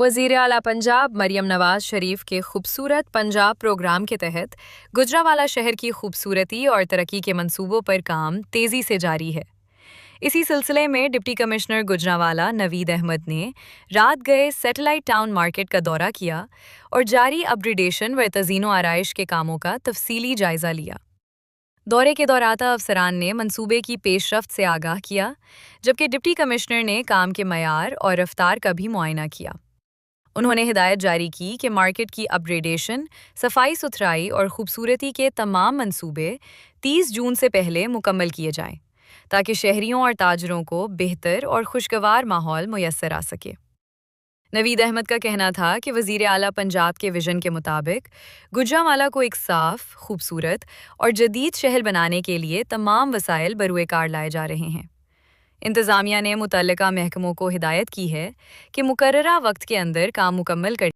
वज़ीर आला पंजाब मरियम नवाज शरीफ के खूबसूरत पंजाब प्रोग्राम के तहत गुजरांवाला शहर की खूबसूरती और तरक्की के मंसूबों पर काम तेज़ी से जारी है। इसी सिलसिले में डिप्टी कमिश्नर गुजरांवाला नवीद अहमद ने रात गए सैटेलाइट टाउन मार्केट का दौरा किया और जारी अपग्रेडेशन व तज़ीनो आराइश के कामों का तफसीली जायज़ा लिया। दौरे के दौरान अफसरान ने मंसूबे की पेशरफ्त से आगाह किया, जबकि डिप्टी कमिश्नर ने काम के मयार और रफ्तार का भी मुआयना किया। उन्होंने हिदायत जारी की कि मार्केट की अपग्रेडेशन, सफाई सुथराई और खूबसूरती के तमाम मंसूबे 30 जून से पहले मुकम्मल किए जाएं, ताकि शहरियों और ताजरों को बेहतर और खुशगवार माहौल मुयस्सर आ सके। नवीद अहमद का कहना था कि वज़ीर आला पंजाब के विजन के मुताबिक गुजरांवाला को एक साफ, खूबसूरत और जदीद शहर बनाने के लिए तमाम वसाइल बरूए कार लाए जा रहे हैं। इंतज़ामिया ने मुतल्लिका महकमों को हिदायत की है कि मुकर्ररा वक्त के अंदर काम मुकम्मल कर